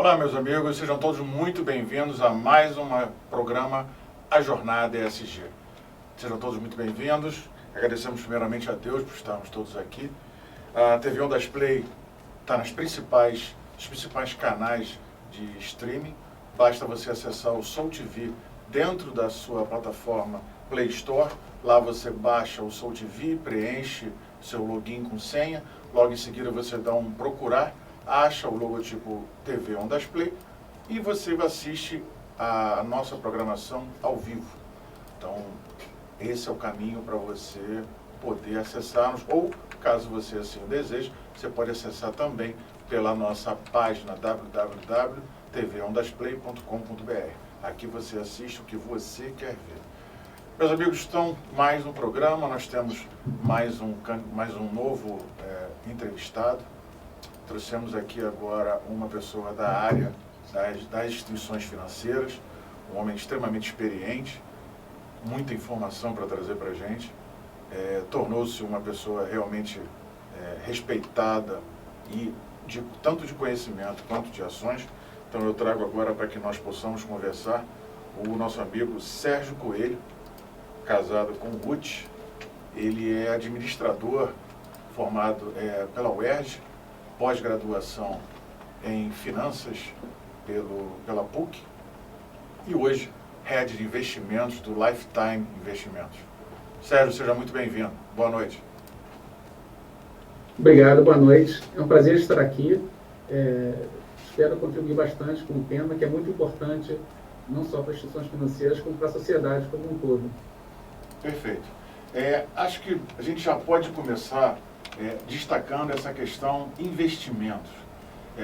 Olá, meus amigos, sejam todos muito bem-vindos a mais um programa A Jornada ESG. Sejam todos muito bem-vindos. Agradecemos primeiramente a Deus por estarmos todos aqui. A TV Ondas Play está nos principais canais de streaming. Basta você acessar o Soul TV dentro da sua plataforma Play Store. Lá você baixa o Soul TV, preenche seu login com senha. Logo em seguida você dá um procurar, acha o logotipo TV Ondas Play e você assiste a nossa programação ao vivo. Então, esse é o caminho para você poder acessar-nos, ou, caso você assim o deseje, você pode acessar também pela nossa página www.tvondasplay.com.br. Aqui você assiste o que você quer ver. Meus amigos, estão mais um programa, nós temos mais um novo entrevistado. Trouxemos aqui agora uma pessoa da área das instituições financeiras, um homem extremamente experiente, muita informação para trazer para a gente. Tornou-se uma pessoa realmente respeitada e tanto de conhecimento quanto de ações. Então eu trago agora para que nós possamos conversar o nosso amigo Sérgio Coelho, casado com Ruth. Ele é administrador formado pela UERJ, pós-graduação em finanças pela PUC e hoje head de investimentos do Lifetime Investimentos. Sérgio, seja muito bem-vindo. Boa noite. Obrigado, boa noite. É um prazer estar aqui. Espero contribuir bastante com o tema, que é muito importante, não só para as instituições financeiras, como para a sociedade como um todo. Perfeito. Acho que a gente já pode começar destacando essa questão investimentos.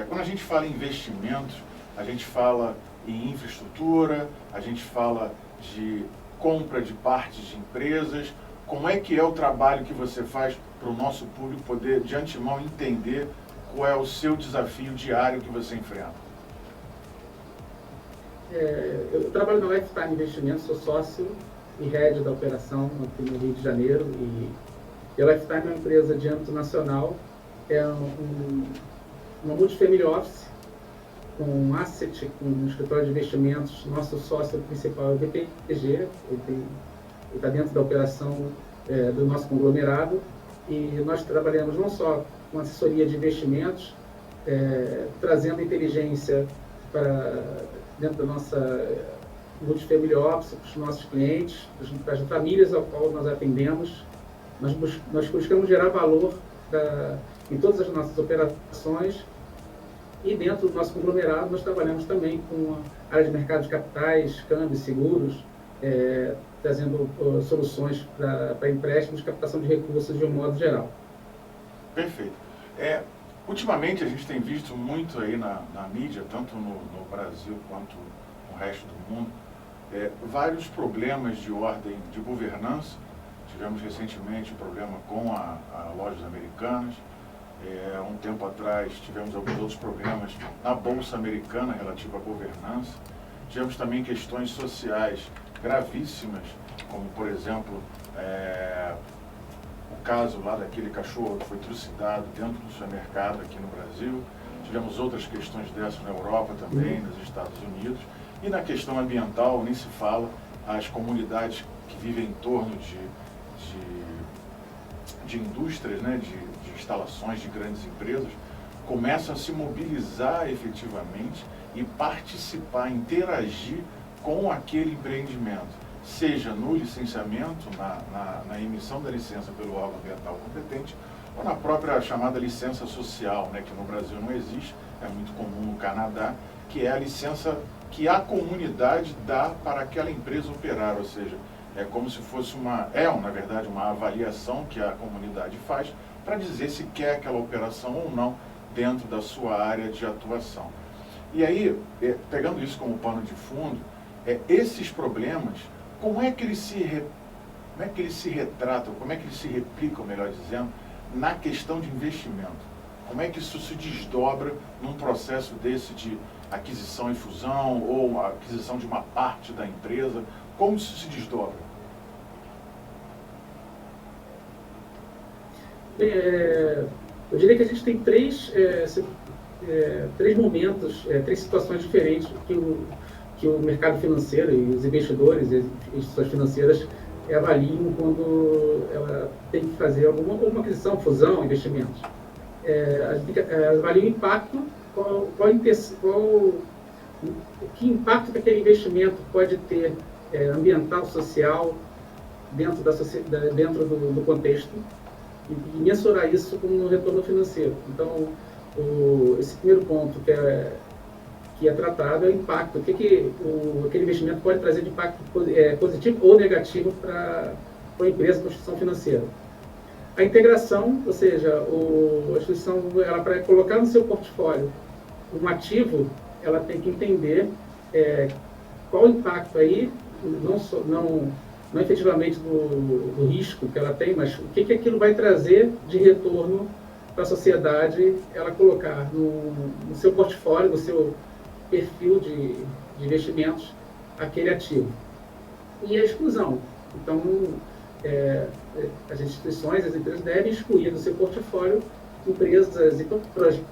Quando a gente fala em investimentos, a gente fala em infraestrutura, a gente fala de compra de partes de empresas. Como é que é o trabalho que você faz para o nosso público poder, de antemão, entender qual é o seu desafio diário que você enfrenta? Eu trabalho no Lifetime Investimentos, sou sócio e head da operação aqui no Rio de Janeiro. E a Lifetime é uma empresa de âmbito nacional, uma multifamily office, com um asset, com um escritório de investimentos. Nosso sócio principal é o BTG, ele está dentro da operação do nosso conglomerado, e nós trabalhamos não só com assessoria de investimentos, trazendo inteligência para dentro da nossa multifamily office, para os nossos clientes, para as famílias ao qual nós atendemos. Nós buscamos gerar valor em todas as nossas operações, e dentro do nosso conglomerado nós trabalhamos também com a área de mercado de capitais, câmbios, seguros, trazendo soluções para empréstimos, captação de recursos de um modo geral. Perfeito. Ultimamente a gente tem visto muito aí na mídia, tanto no Brasil quanto no resto do mundo, vários problemas de ordem de governança. Tivemos recentemente um problema com a Lojas Americanas. Um tempo atrás tivemos alguns outros problemas na Bolsa Americana relativo à governança. Tivemos também questões sociais gravíssimas, como, por exemplo, o caso lá daquele cachorro que foi trucidado dentro do supermercado aqui no Brasil. Tivemos outras questões dessas na Europa também, nos Estados Unidos. E na questão ambiental, nem se fala, as comunidades que vivem em torno de indústrias, né, de instalações de grandes empresas, começam a se mobilizar efetivamente e participar, interagir com aquele empreendimento, seja no licenciamento, na emissão da licença pelo órgão ambiental competente, ou na própria chamada licença social, né, que no Brasil não existe, é muito comum no Canadá, que é a licença que a comunidade dá para aquela empresa operar, ou seja, é como se fosse na verdade, uma avaliação que a comunidade faz para dizer se quer aquela operação ou não dentro da sua área de atuação. E aí, pegando isso como pano de fundo, esses problemas, como é que eles se retratam, como é que eles se replicam, melhor dizendo, na questão de investimento? Como é que isso se desdobra num processo desse de aquisição e fusão, ou aquisição de uma parte da empresa? Como isso se desdobra? Eu diria que a gente tem três três momentos, três situações diferentes que o mercado financeiro e os investidores e as instituições financeiras avaliam quando ela tem que fazer alguma aquisição, fusão, investimentos. Avaliam o impacto, que impacto que aquele investimento pode ter ambiental, social, dentro do contexto, e mensurar isso com um retorno financeiro. Então, esse primeiro ponto que é tratado é o impacto, o que aquele investimento pode trazer de impacto positivo ou negativo para a empresa, para a instituição financeira. A integração, ou seja, a instituição, para colocar no seu portfólio um ativo, ela tem que entender qual o impacto aí, não efetivamente do risco que ela tem, mas o que aquilo vai trazer de retorno para a sociedade, ela colocar no seu portfólio, no seu perfil de investimentos, aquele ativo. E a exclusão. Então, as instituições, as empresas devem excluir do seu portfólio empresas e projetos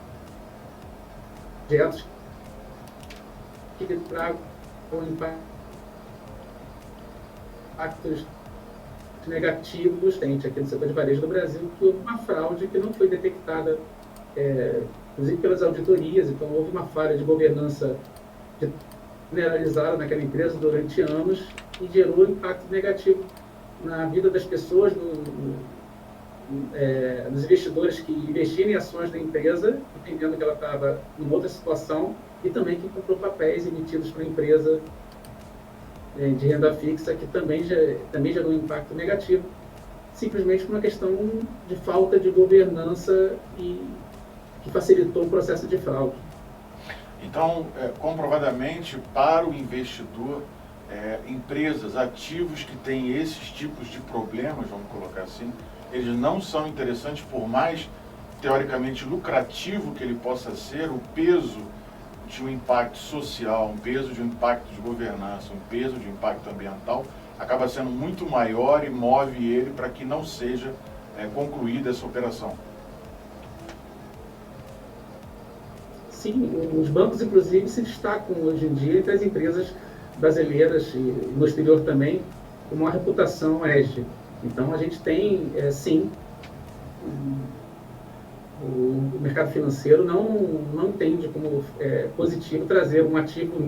que tragam impactos negativos. Tem aqui no setor de varejo do Brasil que houve uma fraude que não foi detectada, inclusive pelas auditorias. Então houve uma falha de governança generalizada naquela empresa durante anos e gerou impacto negativo na vida das pessoas, dos investidores que investiram em ações da empresa, entendendo que ela estava em outra situação, e também que comprou papéis emitidos para a empresa de renda fixa, que também gerou um impacto negativo, simplesmente por uma questão de falta de governança e que facilitou o processo de fraude. Então, comprovadamente, para o investidor, empresas, ativos que têm esses tipos de problemas, vamos colocar assim, eles não são interessantes, por mais teoricamente lucrativo que ele possa ser, o peso de um impacto social, um peso de um impacto de governança, um peso de impacto ambiental, acaba sendo muito maior e move ele para que não seja concluída essa operação. Sim, os bancos, inclusive, se destacam hoje em dia entre as empresas brasileiras e no exterior também, com uma reputação ESG. Então, a gente tem, sim, o mercado financeiro não entende como positivo trazer um ativo,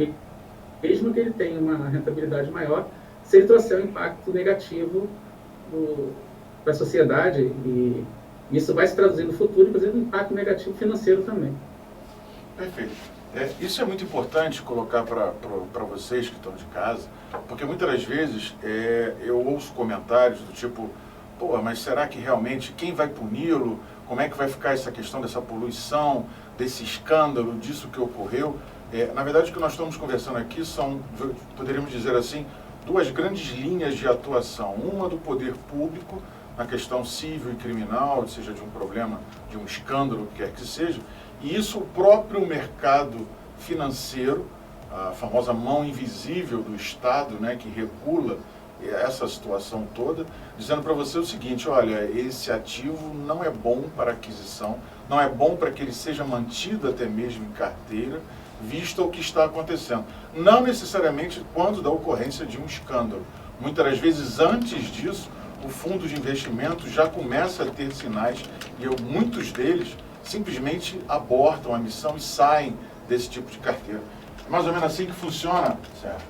mesmo que ele tenha uma rentabilidade maior, se ele trouxer um impacto negativo para a sociedade, e isso vai se traduzir no futuro, inclusive, um impacto negativo financeiro também. Perfeito. Isso é muito importante colocar para vocês que estão de casa, porque muitas das vezes eu ouço comentários do tipo, pô, mas será que realmente quem vai puni-lo? Como é que vai ficar essa questão dessa poluição, desse escândalo, disso que ocorreu? Na verdade, o que nós estamos conversando aqui são, poderíamos dizer assim, duas grandes linhas de atuação. Uma do poder público, na questão civil e criminal, seja de um problema, de um escândalo, o que quer que seja, e isso o próprio mercado financeiro, a famosa mão invisível do Estado, né, que regula essa situação toda, dizendo para você o seguinte: olha, esse ativo não é bom para aquisição, não é bom para que ele seja mantido até mesmo em carteira, visto o que está acontecendo. Não necessariamente quando da ocorrência de um escândalo. Muitas das vezes, antes disso, o fundo de investimento já começa a ter sinais, e muitos deles simplesmente abortam a missão e saem desse tipo de carteira. É mais ou menos assim que funciona, Sérgio?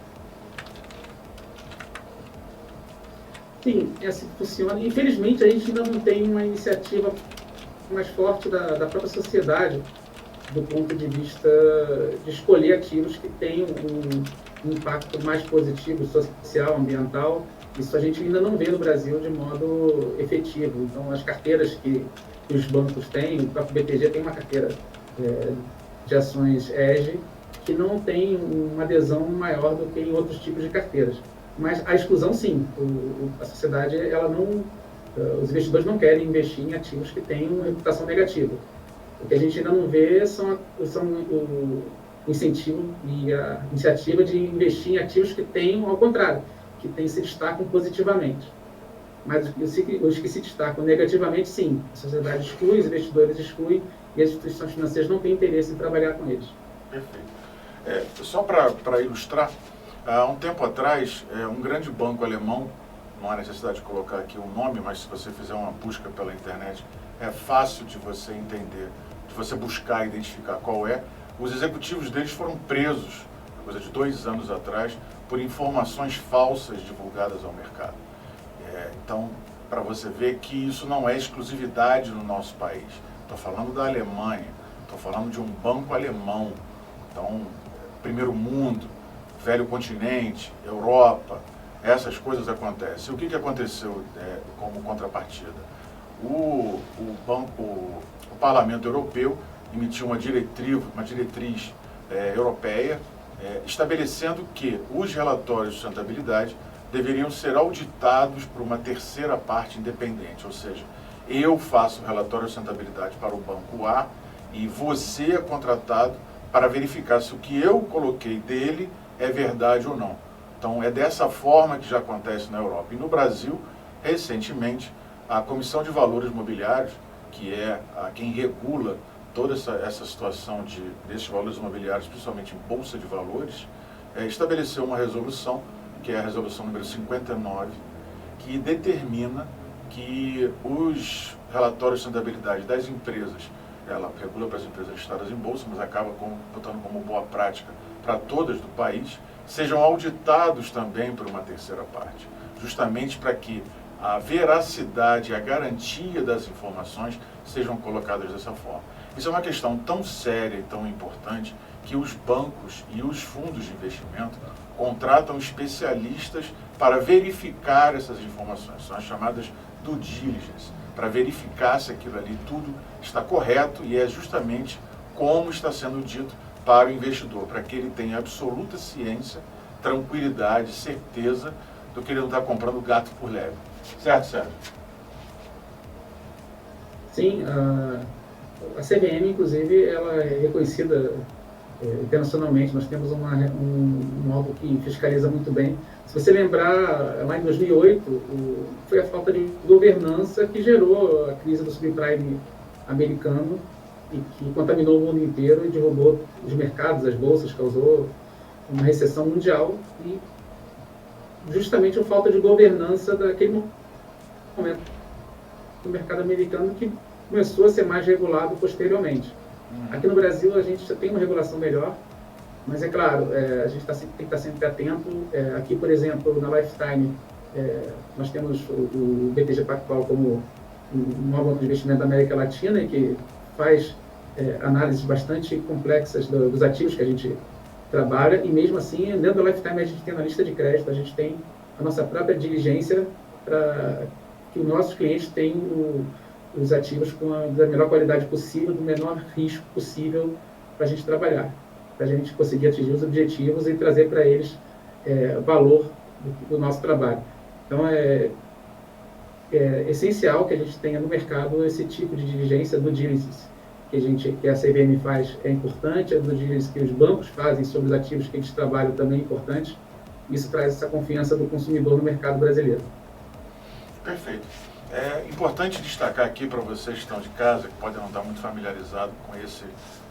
Sim, é assim que funciona. Infelizmente, a gente ainda não tem uma iniciativa mais forte da própria sociedade, do ponto de vista de escolher ativos que tenham um impacto mais positivo, social, ambiental. Isso a gente ainda não vê no Brasil de modo efetivo. Então, as carteiras que os bancos têm, o próprio BTG tem uma carteira de ações ESG, que não tem uma adesão maior do que em outros tipos de carteiras. Mas a exclusão, sim. A sociedade, os investidores não querem investir em ativos que tenham uma reputação negativa. O que a gente ainda não vê são o incentivo e a iniciativa de investir em ativos que tenham, ao contrário, que se destacam positivamente. Mas os que se destacam negativamente, sim. A sociedade exclui, os investidores excluem, e as instituições financeiras não têm interesse em trabalhar com eles. Perfeito. Só para ilustrar, há um tempo atrás, um grande banco alemão, não há necessidade de colocar aqui o nome, mas se você fizer uma busca pela internet, é fácil de você entender, de você buscar e identificar qual é. Os executivos deles foram presos, coisa de 2 anos atrás, por informações falsas divulgadas ao mercado. Então, para você ver que isso não é exclusividade no nosso país. Estou falando da Alemanha, estou falando de um banco alemão. Então, primeiro mundo, velho continente, Europa, essas coisas acontecem. O que aconteceu como contrapartida? O Parlamento Europeu emitiu uma diretriz europeia estabelecendo que os relatórios de sustentabilidade deveriam ser auditados por uma terceira parte independente, ou seja, eu faço o relatório de sustentabilidade para o banco A e você é contratado para verificar se o que eu coloquei dele é verdade ou não. Então, é dessa forma que já acontece na Europa. E no Brasil, recentemente, a Comissão de Valores Imobiliários, que é quem regula toda essa situação desses valores imobiliários, principalmente em Bolsa de Valores, estabeleceu uma resolução, que é a resolução número 59, que determina que os relatórios de sustentabilidade das empresas, ela regula para as empresas listadas em bolsa, mas acaba botando como boa prática para todas do país, sejam auditados também por uma terceira parte, justamente para que a veracidade e a garantia das informações sejam colocadas dessa forma. Isso é uma questão tão séria e tão importante que os bancos e os fundos de investimento contratam especialistas para verificar essas informações. São as chamadas due diligence, para verificar se aquilo ali tudo está correto e é justamente como está sendo dito para o investidor, para que ele tenha absoluta ciência, tranquilidade, certeza do que ele não está comprando gato por lebre. Certo, Sérgio? Sim, a CVM, inclusive, ela é reconhecida internacionalmente. Nós temos um órgão que fiscaliza muito bem. Se você lembrar, lá em 2008, foi a falta de governança que gerou a crise do subprime americano e que contaminou o mundo inteiro e derrubou os mercados, as bolsas, causou uma recessão mundial e justamente a falta de governança daquele momento do mercado americano que começou a ser mais regulado posteriormente. Aqui no Brasil a gente já tem uma regulação melhor, mas é claro, a gente tem que estar sempre atento. Aqui, por exemplo, na Lifetime, nós temos o BTG Pactual como um órgão de investimento da América Latina e que faz análises bastante complexas dos ativos que a gente trabalha, e mesmo assim, dentro da Lifetime a gente tem na lista de crédito, a gente tem a nossa própria diligência para que os nossos clientes tenham os ativos com da melhor qualidade possível, do menor risco possível para a gente trabalhar, para a gente conseguir atingir os objetivos e trazer para eles valor do nosso trabalho. Então, é essencial que a gente tenha no mercado esse tipo de diligência do diligence que a CVM faz é importante, a do diligence que os bancos fazem sobre os ativos que eles trabalham também é importante. Isso traz essa confiança do consumidor no mercado brasileiro. Perfeito. É importante destacar aqui para vocês que estão de casa, que podem não estar muito familiarizados com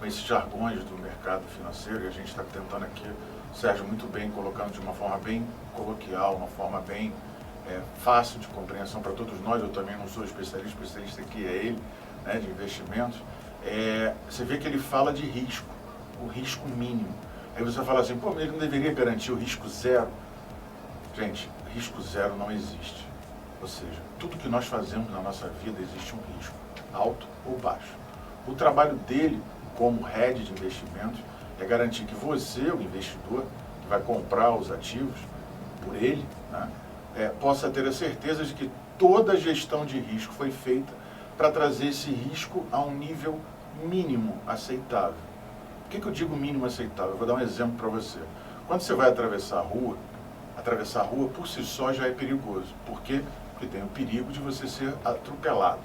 esses jargões do mercado financeiro, e a gente está tentando aqui, Sérgio, muito bem, colocando de uma forma bem coloquial, uma forma bem fácil de compreensão para todos nós. Eu também não sou especialista aqui é ele, né, de investimentos. Você vê que ele fala de risco, o risco mínimo. Aí você fala assim, pô, ele não deveria garantir o risco zero? Gente, risco zero não existe. Ou seja, tudo que nós fazemos na nossa vida existe um risco, alto ou baixo. O trabalho dele, como head de investimentos, é garantir que você, o investidor, que vai comprar os ativos por ele, né, possa ter a certeza de que toda a gestão de risco foi feita para trazer esse risco a um nível mínimo aceitável. Por que eu digo mínimo aceitável? Eu vou dar um exemplo para você. Quando você vai atravessar a rua por si só já é perigoso. Por quê? Porque tem o perigo de você ser atropelado.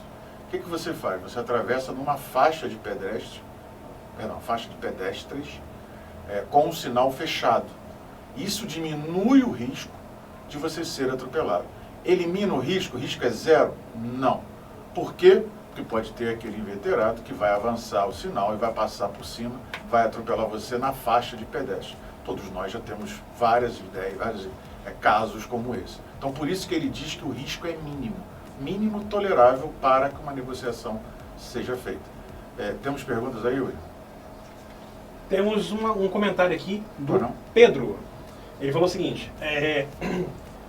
O que você faz? Você atravessa numa faixa de pedestres, com um sinal fechado. Isso diminui o risco de você ser atropelado. Elimina o risco é zero? Não. Por quê? porque pode ter aquele inveterado que vai avançar o sinal e vai passar por cima, vai atropelar você na faixa de pedestre. Todos nós já temos várias ideias, vários casos como esse. Então, por isso que ele diz que o risco é mínimo tolerável para que uma negociação seja feita. Temos perguntas aí, Yuri? Temos um comentário aqui do Pedro. Ele falou o seguinte: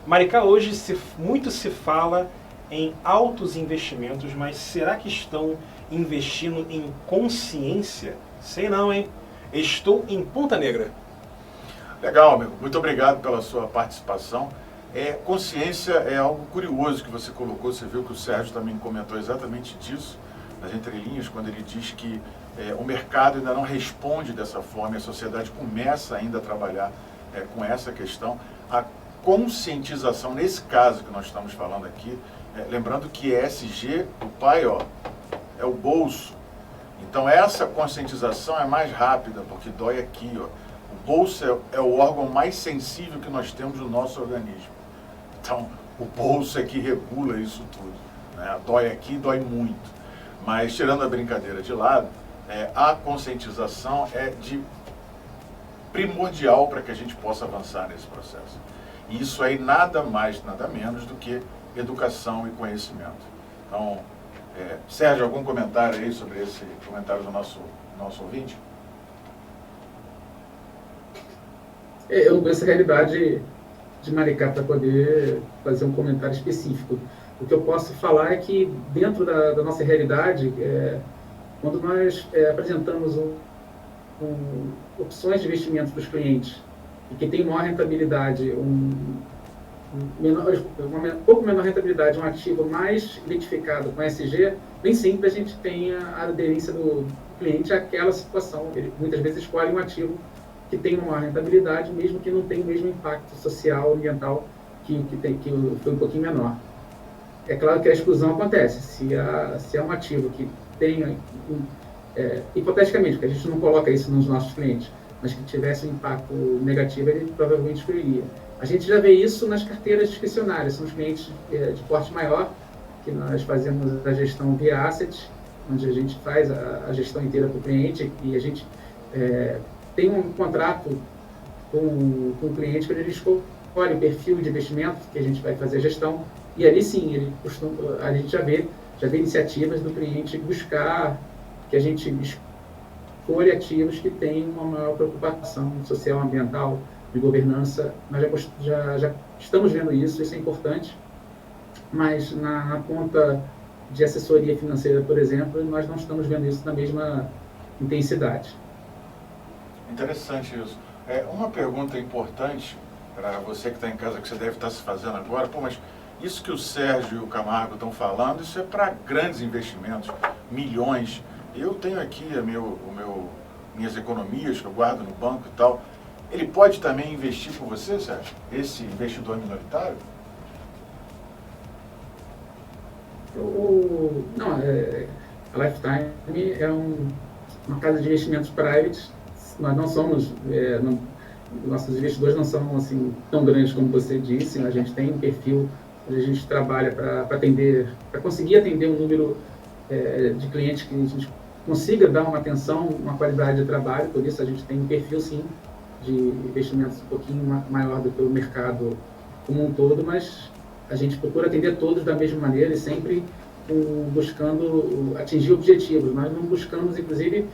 Maricá, hoje muito se fala em altos investimentos, mas será que estão investindo em consciência? Sei não, hein? Estou em Ponta Negra. Legal, amigo. Muito obrigado pela sua participação. Consciência é algo curioso que você colocou. Você viu que o Sérgio também comentou exatamente disso, nas entrelinhas, quando ele diz que o mercado ainda não responde dessa forma, e a sociedade começa ainda a trabalhar com essa questão. A conscientização, nesse caso que nós estamos falando aqui, lembrando que ESG, o pai, é o bolso. Então essa conscientização é mais rápida, porque dói aqui, O bolso é o órgão mais sensível que nós temos no nosso organismo. Então, o bolso é que regula isso tudo, né? Dói aqui, dói muito. Mas, tirando a brincadeira de lado, a conscientização é primordial para que a gente possa avançar nesse processo. E isso aí nada mais, nada menos do que educação e conhecimento. Então, Sérgio, algum comentário aí sobre esse comentário do nosso ouvinte? Eu não conheço a realidade de Maricá para poder fazer um comentário específico. O que eu posso falar é que, dentro da nossa realidade, quando nós apresentamos opções de investimento para os clientes e que tem maior rentabilidade, um pouco menor rentabilidade, um ativo mais identificado com ESG, nem sempre a gente tem a aderência do cliente àquela situação. Ele muitas vezes escolhe um ativo que tem uma rentabilidade, mesmo que não tenha o mesmo impacto social, ambiental, que foi um pouquinho menor. É claro que a exclusão acontece. Se é um ativo que tenha, hipoteticamente, porque a gente não coloca isso nos nossos clientes, mas que tivesse um impacto negativo, ele provavelmente excluiria. A gente já vê isso nas carteiras discricionárias, são os clientes de porte maior, que nós fazemos a gestão via asset, onde a gente faz a gestão inteira para o cliente e a gente tem um contrato com o cliente para ele escolhe o perfil de investimento que a gente vai fazer a gestão, e ali sim, a gente já vê iniciativas do cliente buscar que a gente escolha ativos que tenham uma maior preocupação social, ambiental, de governança. Nós já estamos vendo isso é importante, mas na ponta de assessoria financeira, por exemplo, nós não estamos vendo isso na mesma intensidade. Interessante isso. Uma pergunta importante para você que está em casa, que você deve estar se fazendo agora, mas isso que o Sérgio e o Camargo estão falando, isso é para grandes investimentos, milhões. Eu tenho aqui minhas economias que eu guardo no banco e tal. Ele pode também investir com você, Sérgio? Esse investidor minoritário? Não, a Lifetime é uma casa de investimentos private. Nós não somos, nossos investidores não são assim tão grandes como você disse. A gente tem um perfil onde a gente trabalha para conseguir atender um número de clientes que a gente consiga dar uma atenção, uma qualidade de trabalho. Por isso a gente tem um perfil sim de investimentos um pouquinho maior do que o mercado como um todo, mas a gente procura atender todos da mesma maneira e sempre buscando atingir objetivos. Nós não buscamos, inclusive,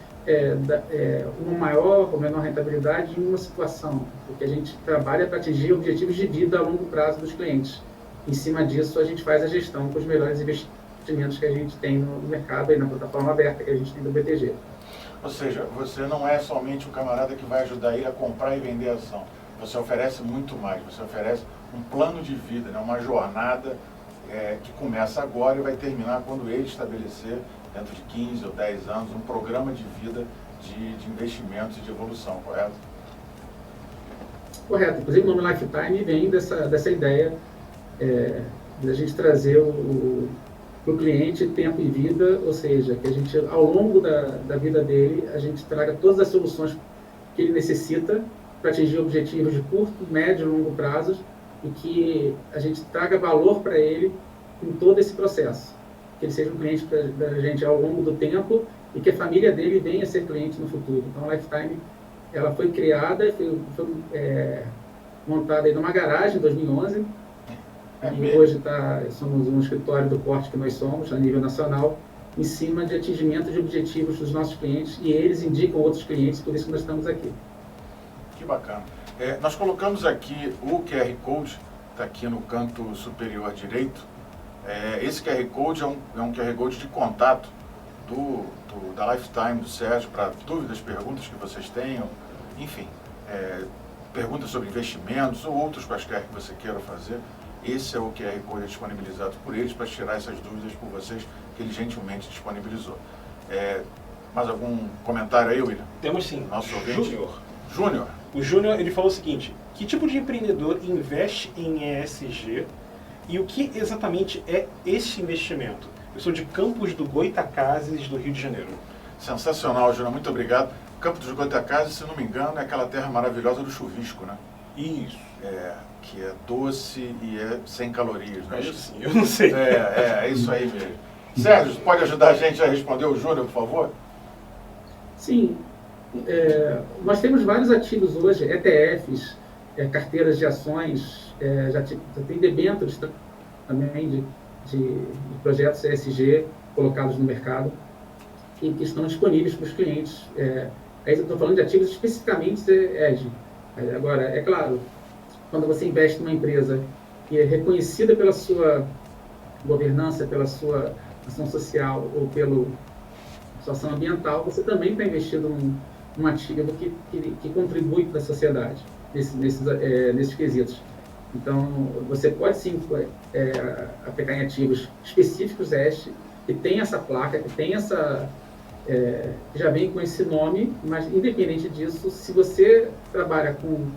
uma maior ou menor rentabilidade em uma situação, porque a gente trabalha para atingir objetivos de vida a longo prazo dos clientes. Em cima disso, a gente faz a gestão com os melhores investimentos que a gente tem no mercado e na plataforma aberta que a gente tem do BTG. Ou seja, você não é somente o camarada que vai ajudar ele a comprar e vender a ação. Você oferece muito mais, você oferece um plano de vida, né? Uma jornada que começa agora e vai terminar quando ele estabelecer, dentro de 15 ou 10 anos, um programa de vida de investimentos e de evolução, correto? Correto. Inclusive, o nome Lifetime vem dessa ideia da gente trazer para o cliente tempo e vida, ou seja, que a gente, ao longo da vida dele, a gente traga todas as soluções que ele necessita para atingir objetivos de curto, médio e longo prazo e que a gente traga valor para ele em todo esse processo. que ele seja um cliente da gente ao longo do tempo e que a família dele venha a ser cliente no futuro. Então, a Lifetime, ela foi criada, foi montada aí numa garagem em 2011, e hoje somos um escritório do porte que nós somos, a nível nacional, em cima de atingimento de objetivos dos nossos clientes, e eles indicam outros clientes, por isso que nós estamos aqui. Que bacana. Nós colocamos aqui o QR Code, está aqui no canto superior direito. Esse QR Code é um QR Code de contato da Lifetime, do Sérgio, para dúvidas, perguntas que vocês tenham, enfim, perguntas sobre investimentos ou outros quaisquer que você queira fazer. Esse é o QR Code disponibilizado por eles para tirar essas dúvidas por vocês, que ele gentilmente disponibilizou. Mais algum comentário aí, William? Temos sim. Nosso ouvinte? Júnior. O Júnior, ele falou o seguinte: que tipo de empreendedor investe em ESG e o que exatamente é esse investimento? Eu sou de Campos do Goytacazes, do Rio de Janeiro. Sensacional, Júnior, muito obrigado. Campos do Goytacazes, se não me engano, é aquela terra maravilhosa do chuvisco, né? Isso. Que é doce e é sem calorias, né? Acho sim, eu não sei. É isso aí mesmo. Sérgio, pode ajudar a gente a responder o Júnior, por favor? Sim. Nós temos vários ativos hoje, ETFs, carteiras de ações, já tem debêntures também de projetos ESG colocados no mercado que estão disponíveis para os clientes. Aí eu estou falando de ativos especificamente ESG. Agora, é claro, quando você investe numa empresa que é reconhecida pela sua governança, pela sua ação social ou pela sua ação ambiental, você também está investindo num ativo que contribui para a sociedade, nesses quesitos. Então, você pode sim aplicar em ativos específicos ESG, que tem essa placa, que tem que já vem com esse nome, mas independente disso, se você trabalha com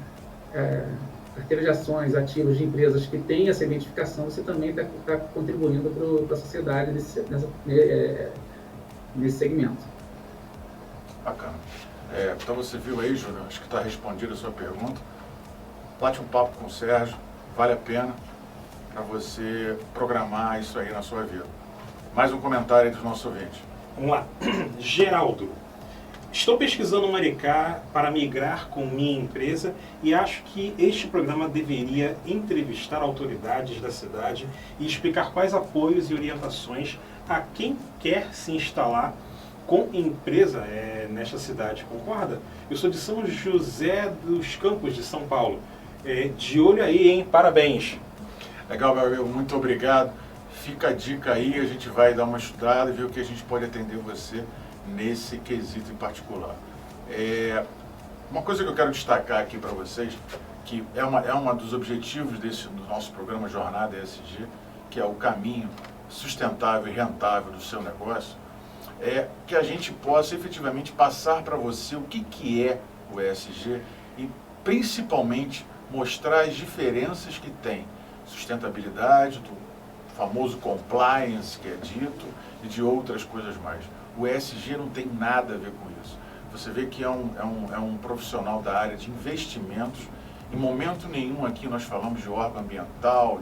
carteira de ações, ativos de empresas que têm essa identificação, você também está contribuindo para a sociedade nesse segmento. Bacana. Então você viu aí, Júnior, acho que está respondida a sua pergunta. Bate um papo com o Sérgio, vale a pena para você programar isso aí na sua vida. Mais um comentário aí dos nossos ouvintes. Vamos lá. Geraldo. Estou pesquisando Maricá para migrar com minha empresa e acho que este programa deveria entrevistar autoridades da cidade e explicar quais apoios e orientações a quem quer se instalar com empresa nesta cidade. Concorda? Eu sou de São José dos Campos, de São Paulo. De olho aí, hein? Parabéns. Legal, meu amigo. Muito obrigado. Fica a dica aí, a gente vai dar uma estudada e ver o que a gente pode atender você nesse quesito em particular. Uma coisa que eu quero destacar aqui para vocês, que é uma dos objetivos do nosso programa Jornada ESG, que é o caminho sustentável e rentável do seu negócio, é que a gente possa efetivamente passar para você o que é o ESG e principalmente mostrar as diferenças que tem sustentabilidade, do famoso compliance que é dito e de outras coisas mais. O ESG não tem nada a ver com isso. Você vê que é um profissional da área de investimentos. Em momento nenhum aqui nós falamos de órgão ambiental,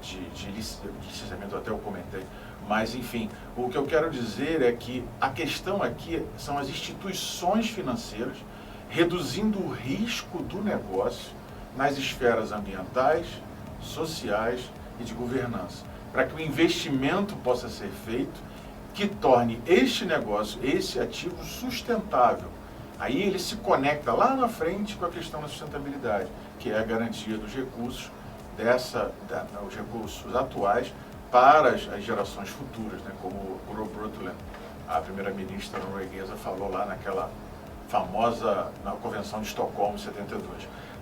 de licenciamento, até eu comentei. Mas, enfim, o que eu quero dizer é que a questão aqui são as instituições financeiras reduzindo o risco do negócio nas esferas ambientais, sociais e de governança, para que o investimento possa ser feito que torne este negócio, esse ativo sustentável. Aí ele se conecta lá na frente com a questão da sustentabilidade, que é a garantia dos recursos, os recursos atuais para as gerações futuras, né? Como o Gro Brundtland, a primeira-ministra norueguesa, falou lá naquela famosa na Convenção de Estocolmo, 72.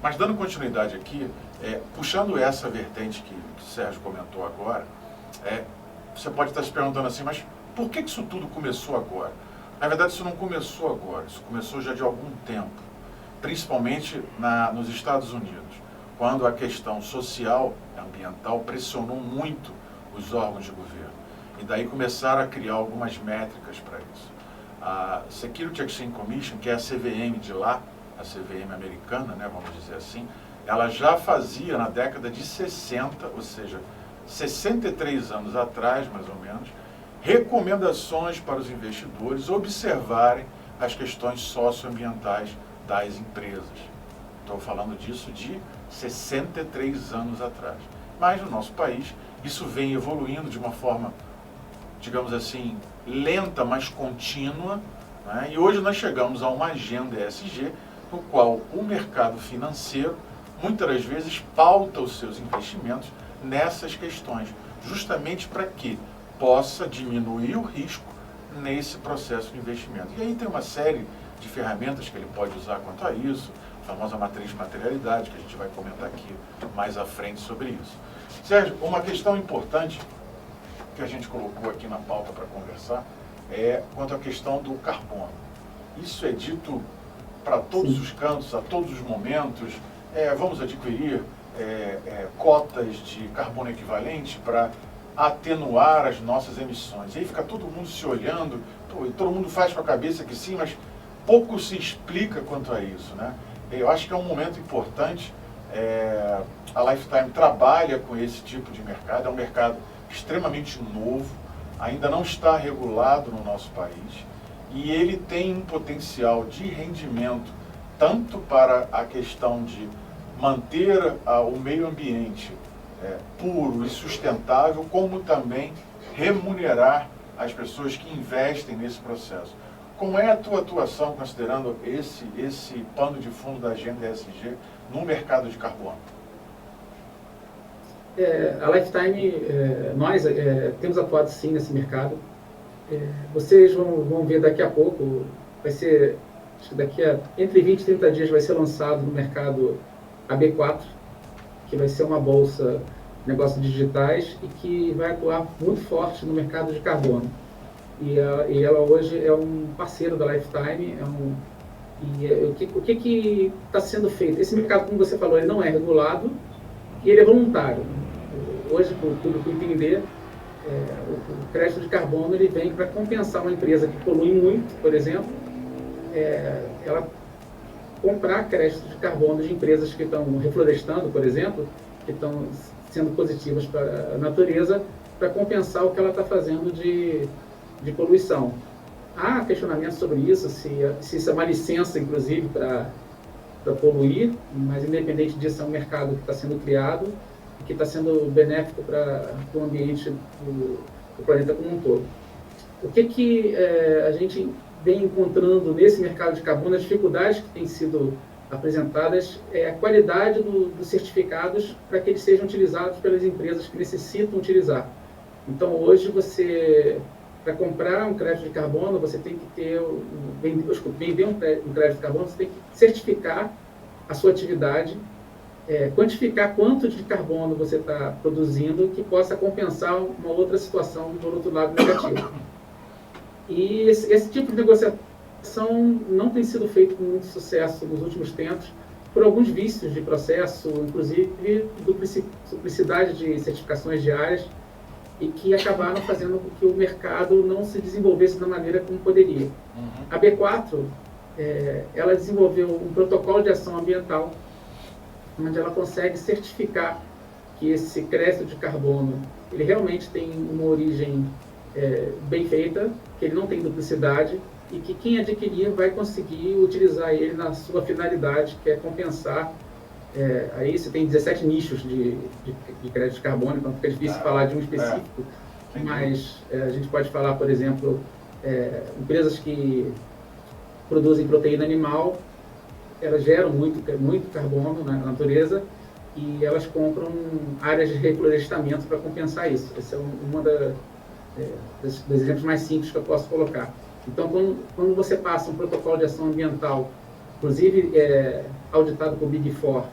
Mas dando continuidade aqui, puxando essa vertente que o Sérgio comentou agora, você pode estar se perguntando assim, mas por que isso tudo começou agora? Na verdade, isso não começou agora, isso começou já de algum tempo, principalmente nos Estados Unidos, quando a questão social e ambiental pressionou muito os órgãos de governo. E daí começaram a criar algumas métricas para isso. A Security Exchange Commission, que é a CVM de lá, a CVM americana, né, vamos dizer assim, ela já fazia na década de 60, ou seja, 63 anos atrás, mais ou menos, recomendações para os investidores observarem as questões socioambientais das empresas. Estou falando disso de 63 anos atrás. Mas no nosso país, isso vem evoluindo de uma forma, digamos assim, lenta, mas contínua, né? E hoje nós chegamos a uma agenda ESG, no qual o mercado financeiro, muitas das vezes, pauta os seus investimentos nessas questões, justamente para que possa diminuir o risco nesse processo de investimento. E aí tem uma série de ferramentas que ele pode usar quanto a isso, a famosa matriz de materialidade, que a gente vai comentar aqui mais à frente sobre isso. Sérgio, uma questão importante que a gente colocou aqui na pauta para conversar é quanto à questão do carbono. Isso é dito para todos os cantos, a todos os momentos. Vamos adquirir cotas de carbono equivalente para atenuar as nossas emissões. E aí fica todo mundo se olhando, e todo mundo faz com a cabeça que sim, mas pouco se explica quanto a isso, né? Eu acho que é um momento importante. A Lifetime trabalha com esse tipo de mercado, é um mercado extremamente novo, ainda não está regulado no nosso país, e ele tem um potencial de rendimento tanto para a questão de manter o meio ambiente puro e sustentável, como também remunerar as pessoas que investem nesse processo. Como é a tua atuação, considerando esse pano de fundo da agenda ESG no mercado de carbono? A Lifetime, nós temos atuado sim nesse mercado. Vocês vão ver daqui a pouco, vai ser, acho que daqui a entre 20 e 30 dias vai ser lançado no mercado a B4, que vai ser uma bolsa de negócios digitais e que vai atuar muito forte no mercado de carbono. E ela hoje é um parceiro da Lifetime. O que está sendo feito? Esse mercado, como você falou, ele não é regulado e ele é voluntário. Hoje, para o público entender, o crédito de carbono ele vem para compensar uma empresa que polui muito, por exemplo, ela comprar crédito de carbono de empresas que estão reflorestando, por exemplo, que estão sendo positivas para a natureza, para compensar o que ela está fazendo de poluição. Há questionamento sobre isso, se isso é uma licença, inclusive, para poluir, mas independente disso, é um mercado que está sendo criado e que está sendo benéfico para o ambiente do planeta como um todo. O que a gente vem encontrando nesse mercado de carbono, as dificuldades que têm sido apresentadas é a qualidade dos certificados para que eles sejam utilizados pelas empresas que necessitam utilizar. Então, hoje, para comprar um crédito de carbono, você tem que vender um crédito de carbono, você tem que certificar a sua atividade, quantificar quanto de carbono você está produzindo que possa compensar uma outra situação do outro lado negativo. E esse tipo de negociação não tem sido feito com muito sucesso nos últimos tempos, por alguns vícios de processo, inclusive duplicidade de certificações diárias, e que acabaram fazendo com que o mercado não se desenvolvesse da maneira como poderia. A B4, ela desenvolveu um protocolo de ação ambiental, onde ela consegue certificar que esse crédito de carbono, ele realmente tem uma origem bem feita, que ele não tem duplicidade, e que quem adquirir vai conseguir utilizar ele na sua finalidade, que é compensar. Aí você tem 17 nichos de crédito de carbono, então fica difícil falar de um específico, mas a gente pode falar, por exemplo, empresas que produzem proteína animal, elas geram muito carbono na natureza e elas compram áreas de reflorestamento para compensar isso. Esse é um dos exemplos mais simples que eu posso colocar. Então, quando você passa um protocolo de ação ambiental, inclusive auditado por Big Four,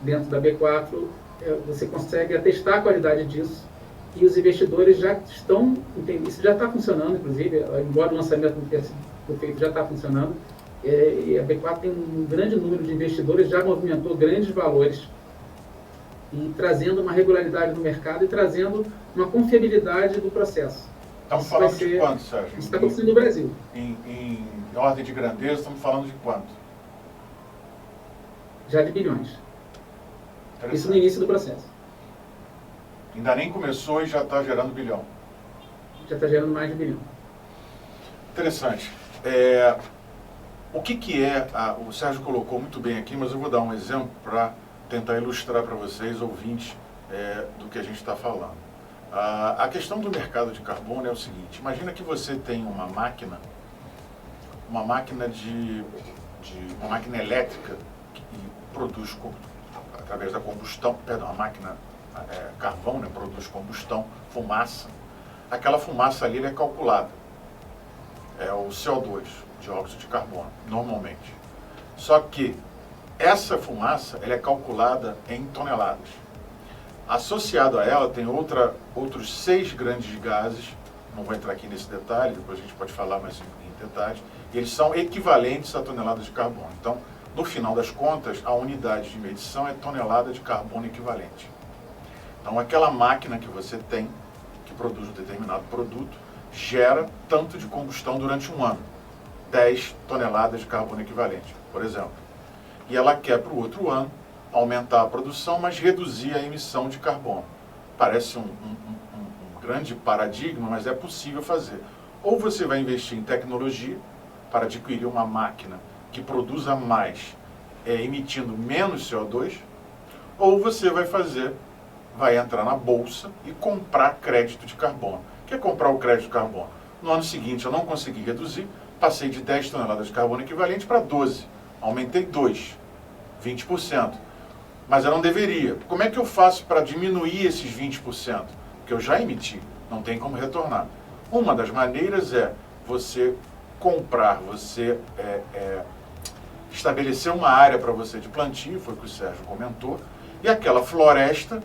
dentro da B4, você consegue atestar a qualidade disso e os investidores já estão entendendo. Isso já está funcionando, inclusive, embora o lançamento não tenha sido feito, já está funcionando. E a B4 tem um grande número de investidores, já movimentou grandes valores e trazendo uma regularidade no mercado e trazendo uma confiabilidade do processo. Estamos falando de quanto, Sérgio? Isso está acontecendo no Brasil. Em ordem de grandeza, estamos falando de quanto? Já de bilhões. Isso no início do processo. Ainda nem começou e já está gerando bilhão. já está gerando mais de 1 bilhão. Interessante. O que é, o Sérgio colocou muito bem aqui, mas eu vou dar um exemplo para tentar ilustrar para vocês, ouvintes, do que a gente está falando. A questão do mercado de carbono é o seguinte: imagina que você tem uma máquina elétrica que produz através da combustão, perdão, a máquina carvão, né, produz combustão, fumaça. Aquela fumaça ali é calculada. É o CO2, dióxido de carbono, normalmente. Só que essa fumaça ela é calculada em toneladas. Associado a ela tem outros 6 grandes gases, não vou entrar aqui nesse detalhe, depois a gente pode falar mais em detalhes, e eles são equivalentes a toneladas de carbono. Então, no final das contas, a unidade de medição é tonelada de carbono equivalente. Então, aquela máquina que você tem, que produz um determinado produto, gera tanto de combustão durante um ano, 10 toneladas de carbono equivalente, por exemplo. E ela quer para o outro ano aumentar a produção, mas reduzir a emissão de carbono. Parece um grande paradigma, mas é possível fazer. Ou você vai investir em tecnologia para adquirir uma máquina que produza mais, emitindo menos CO2, ou você vai entrar na bolsa e comprar crédito de carbono. O que é comprar o crédito de carbono? No ano seguinte eu não consegui reduzir, passei de 10 toneladas de carbono equivalente para 12, aumentei 2, 20%. Mas eu não deveria. Como é que eu faço para diminuir esses 20%? Porque eu já emiti, não tem como retornar. Uma das maneiras é você comprar, você estabelecer uma área para você de plantio, foi o que o Sérgio comentou, e aquela floresta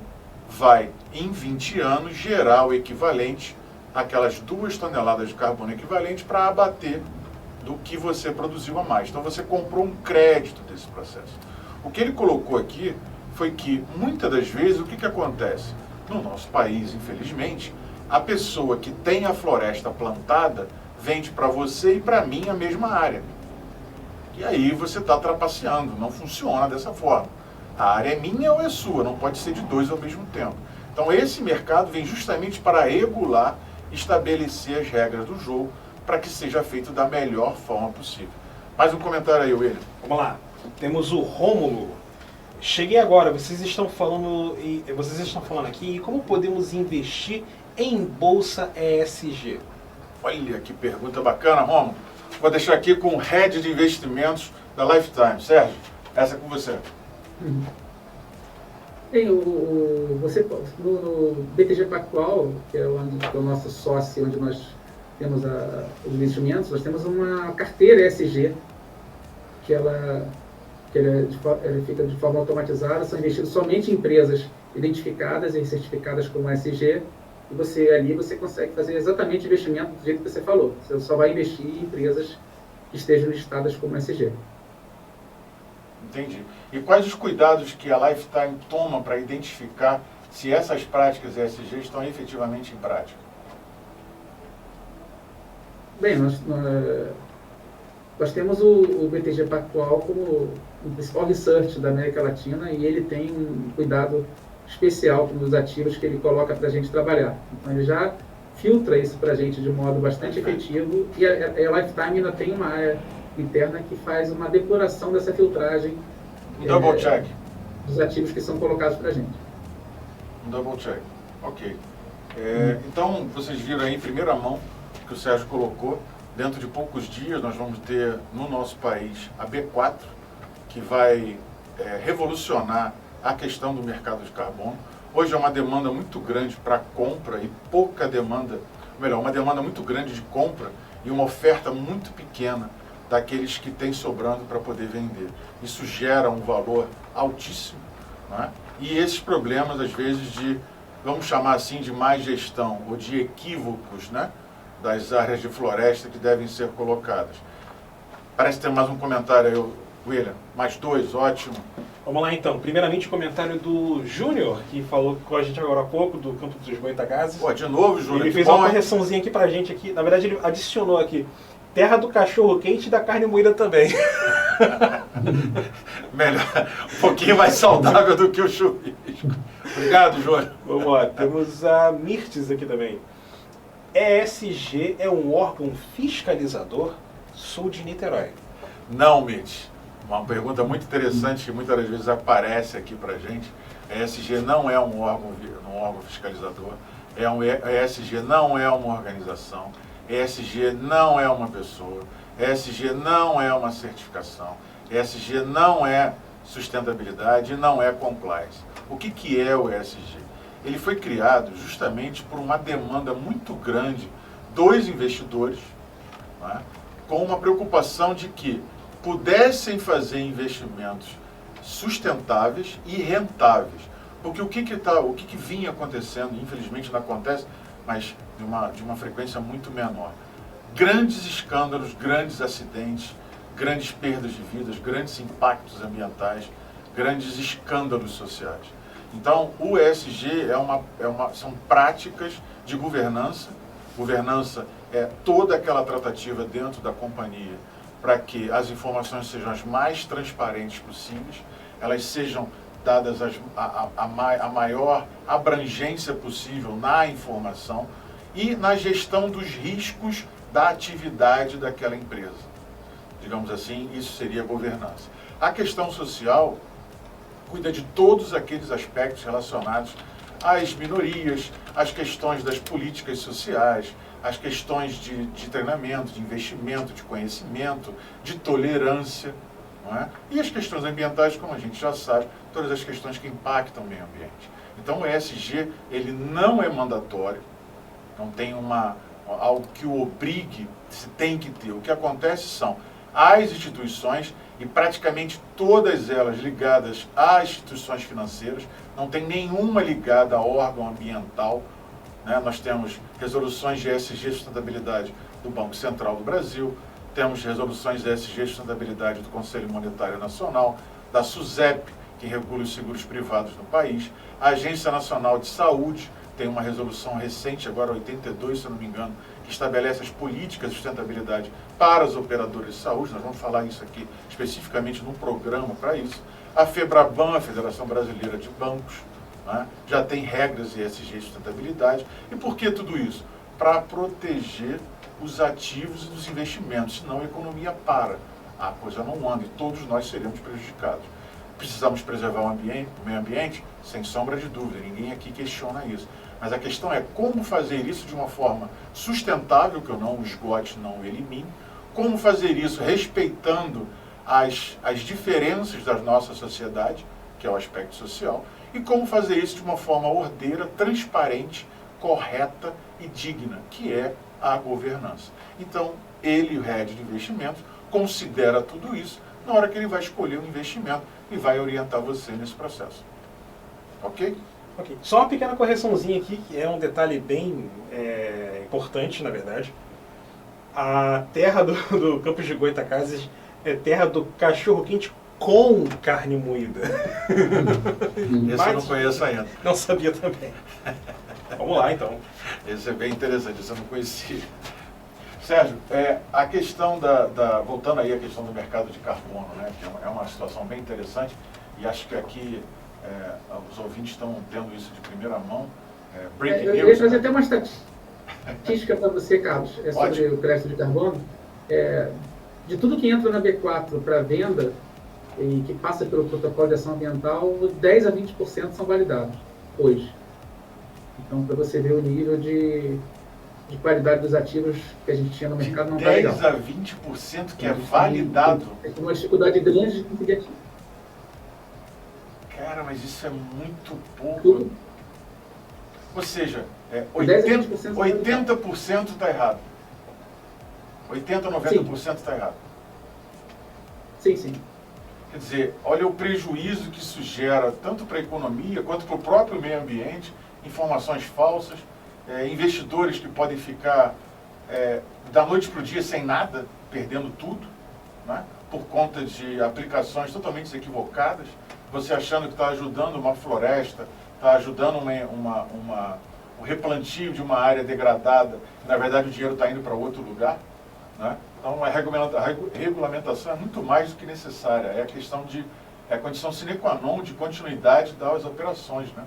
vai, em 20 anos, gerar o equivalente, aquelas 2 toneladas de carbono equivalente para abater do que você produziu a mais. Então você comprou um crédito desse processo. O que ele colocou aqui foi que, muitas das vezes, o que acontece? No nosso país, infelizmente, a pessoa que tem a floresta plantada vende para você e para mim a mesma área. E aí você está trapaceando, não funciona dessa forma. A área é minha ou é sua, não pode ser de 2 ao mesmo tempo. Então esse mercado vem justamente para regular, estabelecer as regras do jogo para que seja feito da melhor forma possível. Mais um comentário aí, William. Vamos lá. Temos o Rômulo. Cheguei agora, vocês estão falando aqui como podemos investir em bolsa ESG. Olha que pergunta bacana, Rômulo. Vou deixar aqui com o Head de Investimentos da Lifetime. Sérgio, essa é com você. Bem, você, no BTG Pactual, que é o nosso sócio, onde nós temos os investimentos, nós temos uma carteira ESG, que ela fica de forma automatizada, são investidos somente em empresas identificadas e certificadas como ESG, e você consegue fazer exatamente o investimento do jeito que você falou. Você só vai investir em empresas que estejam listadas como ESG. Entendi. E quais os cuidados que a Lifetime toma para identificar se essas práticas ESG estão efetivamente em prática? Bem, nós temos o BTG Pactual como o principal research da América Latina e ele tem um cuidado especial com os ativos que ele coloca para a gente trabalhar. Então ele já filtra isso para a gente de modo bastante efetivo e a Lifetime ainda tem uma área interna que faz uma depuração dessa filtragem double check dos ativos que são colocados para a gente. Um double check, ok. Então vocês viram aí em primeira mão que o Sérgio colocou. Dentro de poucos dias nós vamos ter no nosso país a B4, que vai revolucionar a questão do mercado de carbono. Hoje é uma demanda muito grande para compra e pouca demanda, uma demanda muito grande de compra e uma oferta muito pequena daqueles que têm sobrando para poder vender. Isso gera um valor altíssimo, né? E esses problemas, às vezes, vamos chamar assim, de má gestão ou de equívocos, né, das áreas de floresta que devem ser colocadas. Parece ter mais um comentário aí, William. Mais 2, ótimo. Vamos lá então. Primeiramente o comentário do Júnior, que falou com a gente agora há pouco, do Campo dos Goitacazes. Pô, de novo, Júnior. Ele fez uma correçãozinha aqui pra gente aqui. Na verdade, ele adicionou aqui. Terra do cachorro quente e da carne moída também. Melhor, um pouquinho mais saudável do que o chuvisco. Obrigado, Júnior. Vamos lá. Temos a Mirtes aqui também. ESG é um órgão fiscalizador? Sou de Niterói. Não, Mitch. Uma pergunta muito interessante que muitas das vezes aparece aqui para a gente. A ESG não é um órgão fiscalizador. ESG não é uma organização. ESG não é uma pessoa. ESG não é uma certificação. ESG não é sustentabilidade e não é compliance. O que é o ESG? Ele foi criado justamente por uma demanda muito grande dos investidores, né, com uma preocupação de que pudessem fazer investimentos sustentáveis e rentáveis. Porque o que vinha acontecendo, infelizmente não acontece, mas de uma frequência muito menor. Grandes escândalos, grandes acidentes, grandes perdas de vidas, grandes impactos ambientais, grandes escândalos sociais. Então, o ESG são práticas de governança. Governança é toda aquela tratativa dentro da companhia para que as informações sejam as mais transparentes possíveis, elas sejam dadas a maior abrangência possível na informação e na gestão dos riscos da atividade daquela empresa. Digamos assim, isso seria governança. A questão social cuida de todos aqueles aspectos relacionados às minorias, às questões das políticas sociais, às questões de treinamento, de investimento, de conhecimento, de tolerância, não é? E as questões ambientais, como a gente já sabe, todas as questões que impactam o meio ambiente. Então o ESG, ele não é mandatório, não tem algo que o obrigue, se tem que ter. O que acontece são as instituições, e praticamente todas elas ligadas às instituições financeiras, não tem nenhuma ligada a órgão ambiental, né? Nós temos resoluções de ESG sustentabilidade do Banco Central do Brasil, temos resoluções de ESG sustentabilidade do Conselho Monetário Nacional, da SUSEP, que regula os seguros privados no país, a Agência Nacional de Saúde tem uma resolução recente, agora 82, se eu não me engano, que estabelece as políticas de sustentabilidade para os operadores de saúde. Nós vamos falar isso aqui especificamente num programa para isso. A FEBRABAN, a Federação Brasileira de Bancos, né, já tem regras de ESG sustentabilidade. E por que tudo isso? Para proteger os ativos e os investimentos, senão a economia para, a coisa não anda e todos nós seremos prejudicados. Precisamos preservar o meio ambiente? Sem sombra de dúvida, ninguém aqui questiona isso. Mas a questão é como fazer isso de uma forma sustentável, que eu não esgote, não elimine, como fazer isso respeitando as diferenças da nossa sociedade, que é o aspecto social, e como fazer isso de uma forma ordeira, transparente, correta e digna, que é a governança. Então, ele, o head de investimentos, considera tudo isso na hora que ele vai escolher um investimento e vai orientar você nesse processo. Ok? Ok. Só uma pequena correçãozinha aqui, que é um detalhe bem importante, na verdade. A terra do Campos de Goytacazes é terra do cachorro-quente com carne moída. Esse eu não conheço ainda. Não sabia também. Vamos lá, então. Esse é bem interessante, esse eu não conhecia. Sérgio, a questão voltando aí à questão do mercado de carbono, né, que é uma situação bem interessante, e acho que aqui os ouvintes estão tendo isso de primeira mão. Eu ia trazer até uma estatística para você, Carlos, sobre o crédito de carbono. De tudo que entra na B4 para venda e que passa pelo protocolo de ação ambiental, 10 a 20% são validados hoje. Então, para você ver o nível de qualidade dos ativos que a gente tinha no mercado, não está legal. 10 a 20% que é validado. Tem uma dificuldade grande de conseguir ativo. Cara, mas isso é muito pouco. Tudo. Ou seja, 80% 80% está errado. 80 a 90% está errado. Sim, sim. Quer dizer, olha o prejuízo que isso gera, tanto para a economia quanto para o próprio meio ambiente, informações falsas, investidores que podem ficar da noite para o dia sem nada, perdendo tudo, né, por conta de aplicações totalmente equivocadas, você achando que está ajudando uma floresta, está ajudando o replantio de uma área degradada, e na verdade o dinheiro está indo para outro lugar. Né? Então a regulamentação é muito mais do que necessária, é a condição sine qua non de continuidade das operações. Né?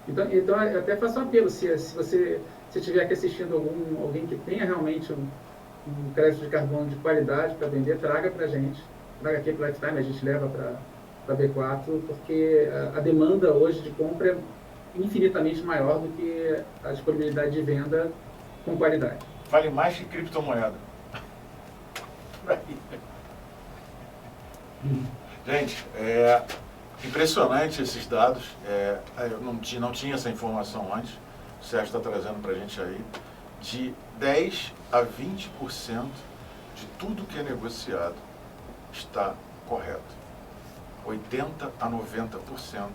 Então eu até faço um apelo, se você estiver aqui assistindo alguém que tenha realmente um crédito de carbono de qualidade para vender, traga para a gente, traga aqui para a Lifetime, a gente leva para a B4, porque a demanda hoje de compra é infinitamente maior do que a disponibilidade de venda com qualidade. Vale mais que criptomoeda. Gente, impressionante esses dados. Eu não tinha essa informação antes. O Sérgio está trazendo para a gente aí. De 10 a 20% de tudo que é negociado está correto. 80 a 90%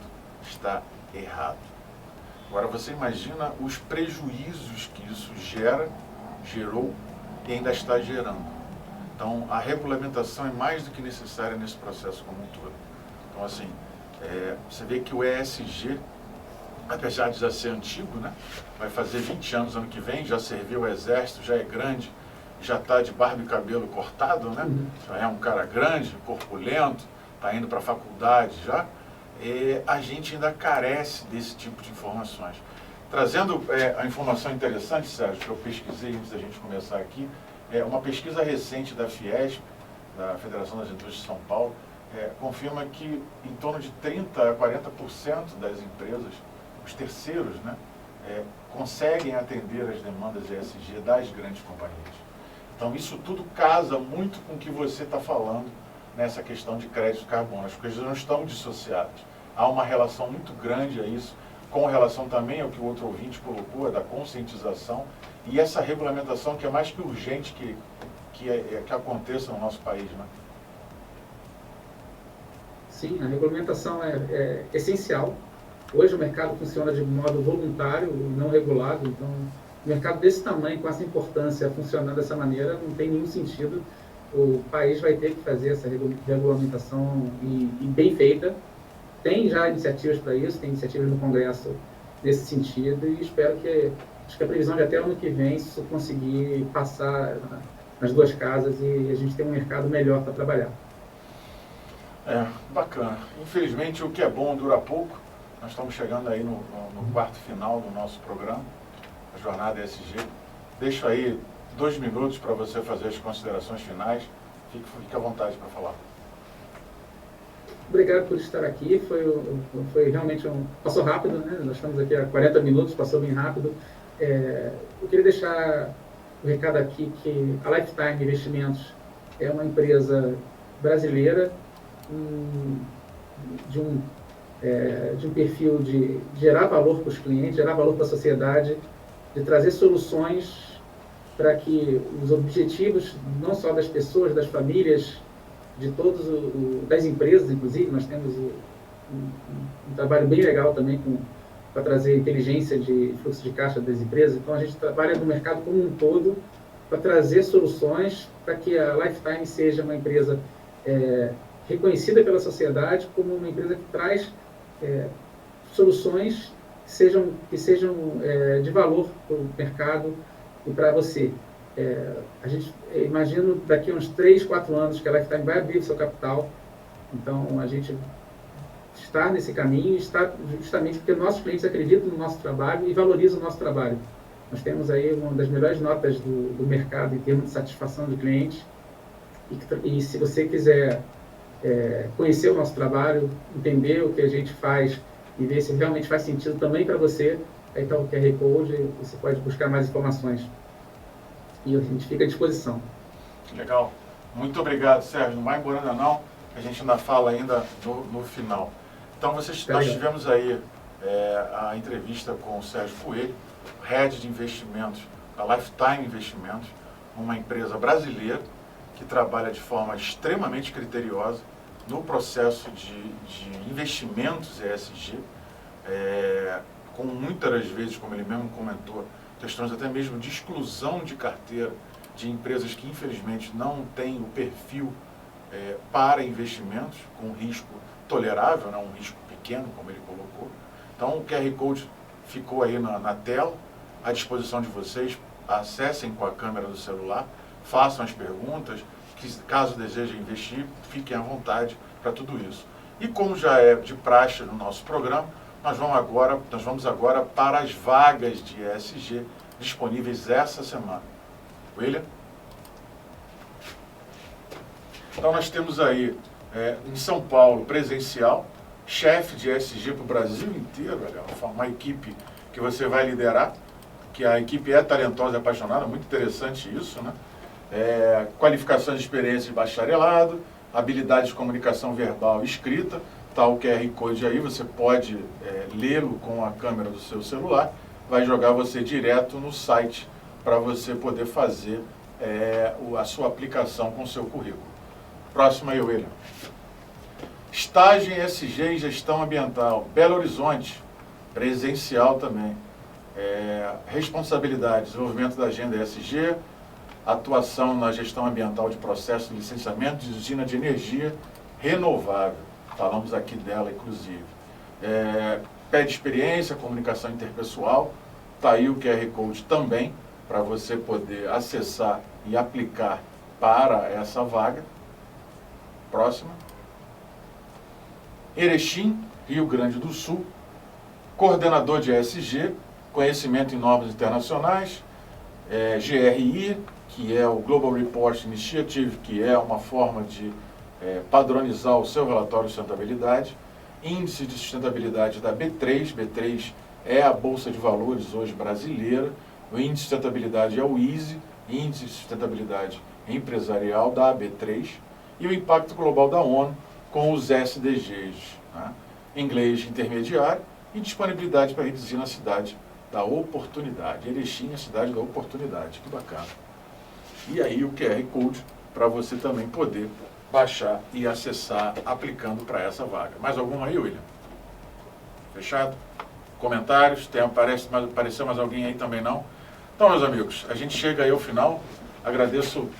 está errado. Agora você imagina os prejuízos que isso gerou e ainda está gerando. Então a regulamentação é mais do que necessária nesse processo como um todo. Então assim, você vê que o ESG, apesar de já ser antigo, né, vai fazer 20 anos ano que vem, já serviu o exército, já é grande, já está de barba e cabelo cortado, né? Já é um cara grande, corpulento, está indo para a faculdade já. A gente ainda carece desse tipo de informações. Trazendo a informação interessante, Sérgio, que eu pesquisei antes da gente começar aqui, uma pesquisa recente da Fiesp, da Federação das Indústrias de São Paulo, confirma que em torno de 30% a 40% das empresas, os terceiros, né, conseguem atender as demandas ESG das grandes companhias. Então isso tudo casa muito com o que você está falando nessa questão de crédito de carbono. As coisas não estão dissociadas. Há uma relação muito grande a isso, com relação também ao que o outro ouvinte colocou, da conscientização e essa regulamentação que é mais que urgente que aconteça no nosso país, né? Sim, a regulamentação é essencial. Hoje o mercado funciona de modo voluntário, não regulado, então um mercado desse tamanho, com essa importância, funcionando dessa maneira, não tem nenhum sentido. O país vai ter que fazer essa regulamentação e bem feita. Tem já iniciativas para isso, tem iniciativas no Congresso nesse sentido e espero acho que a previsão de até ano que vem isso conseguir passar nas duas casas e a gente ter um mercado melhor para trabalhar. Bacana. Infelizmente o que é bom dura pouco. Nós estamos chegando aí no quarto final do nosso programa, a Jornada ESG. Deixo aí 2 minutos para você fazer as considerações finais. Fique à vontade para falar. Obrigado por estar aqui. Foi realmente passou rápido, né? Nós estamos aqui há 40 minutos, passou bem rápido. Eu queria deixar o recado aqui que a Lifetime Investimentos é uma empresa brasileira de um perfil de gerar valor para os clientes, gerar valor para a sociedade, de trazer soluções para que os objetivos, não só das pessoas, das famílias, de todos, das empresas, inclusive, nós temos um trabalho bem legal também para trazer inteligência de fluxo de caixa das empresas. Então, a gente trabalha no mercado como um todo para trazer soluções para que a Lifetime seja uma empresa reconhecida pela sociedade como uma empresa que traz soluções que sejam de valor para o mercado e para você. A gente imagina daqui a uns 3, 4 anos que a Lifetime vai abrir o seu capital. Então, a gente está nesse caminho, está justamente porque nossos clientes acreditam no nosso trabalho e valorizam o nosso trabalho. Nós temos aí uma das melhores notas do mercado em termos de satisfação do cliente. E se você quiser conhecer o nosso trabalho, entender o que a gente faz e ver se realmente faz sentido também para você, aí está o QR Code, você pode buscar mais informações. E a gente fica à disposição. Legal. Muito obrigado, Sérgio. Não vai embora não, a gente ainda fala ainda no final. Então, nós tivemos aí a entrevista com o Sérgio Coelho, Head de Investimentos da Lifetime Investimentos, uma empresa brasileira que trabalha de forma extremamente criteriosa no processo de investimentos ESG, com muitas das vezes, como ele mesmo comentou, questões até mesmo de exclusão de carteira de empresas que infelizmente não têm o perfil para investimentos, com risco tolerável, não um risco pequeno, como ele colocou. Então o QR Code ficou aí na tela, à disposição de vocês, acessem com a câmera do celular, façam as perguntas, que caso desejem investir, fiquem à vontade para tudo isso. E como já é de praxe no nosso programa, nós vamos agora para as vagas de ESG disponíveis essa semana. William? Então nós temos aí, em São Paulo, presencial, chefe de ESG para o Brasil inteiro, uma equipe que você vai liderar, que a equipe é talentosa e apaixonada, muito interessante isso, né? Qualificações de experiência de bacharelado, habilidades de comunicação verbal e escrita, está o QR Code aí, você pode lê-lo com a câmera do seu celular, vai jogar você direto no site para você poder fazer a sua aplicação com o seu currículo. Próximo aí, William. Estágio em ESG e Gestão Ambiental, Belo Horizonte, presencial também. Responsabilidade, desenvolvimento da agenda ESG, atuação na gestão ambiental de processo de licenciamento de usina de energia renovável. Falamos aqui dela, inclusive. Pede experiência, comunicação interpessoal. Está aí o QR Code também, para você poder acessar e aplicar para essa vaga. Próxima. Erechim, Rio Grande do Sul. Coordenador de ESG, conhecimento em normas internacionais. GRI, que é o Global Report Initiative, que é uma forma de padronizar o seu relatório de sustentabilidade. Índice de sustentabilidade da B3. B3 é a Bolsa de Valores hoje brasileira. O índice de sustentabilidade é o ISE, Índice de Sustentabilidade Empresarial da B3. E o impacto global da ONU com os SDGs, né? Inglês intermediário e disponibilidade para reduzir na cidade da oportunidade. Erechim é a cidade da oportunidade, que bacana. E aí o QR Code para você também poder baixar e acessar aplicando para essa vaga. Mais alguma aí, William? Fechado? Comentários? Apareceu mais alguém aí também não? Então, meus amigos, a gente chega aí ao final. Agradeço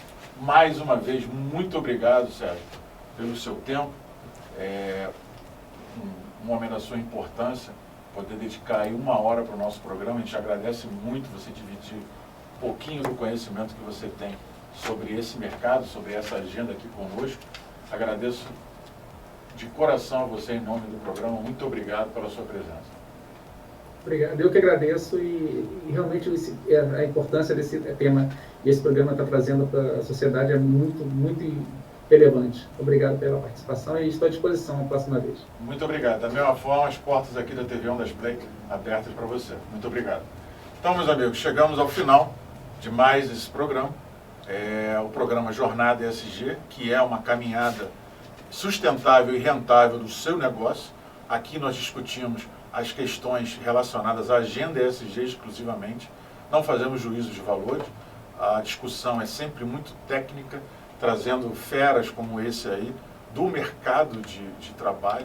mais uma vez, muito obrigado, Sérgio, pelo seu tempo. Um homem da sua importância, poder dedicar aí 1 hora para o nosso programa. A gente agradece muito você dividir um pouquinho do conhecimento que você tem sobre esse mercado, sobre essa agenda aqui conosco. Agradeço de coração a você em nome do programa. Muito obrigado pela sua presença. Obrigado, eu que agradeço e realmente a importância desse tema e esse programa está trazendo para a sociedade é muito, muito relevante. Obrigado pela participação e estou à disposição a próxima vez. Muito obrigado. Da mesma forma, as portas aqui da TV Ondas Play abertas para você. Muito obrigado. Então, meus amigos, chegamos ao final de mais esse programa. O programa Jornada ESG, que é uma caminhada sustentável e rentável do seu negócio. Aqui nós discutimos as questões relacionadas à agenda ESG exclusivamente. Não fazemos juízos de valores. A discussão é sempre muito técnica, trazendo feras como esse aí, do mercado de trabalho,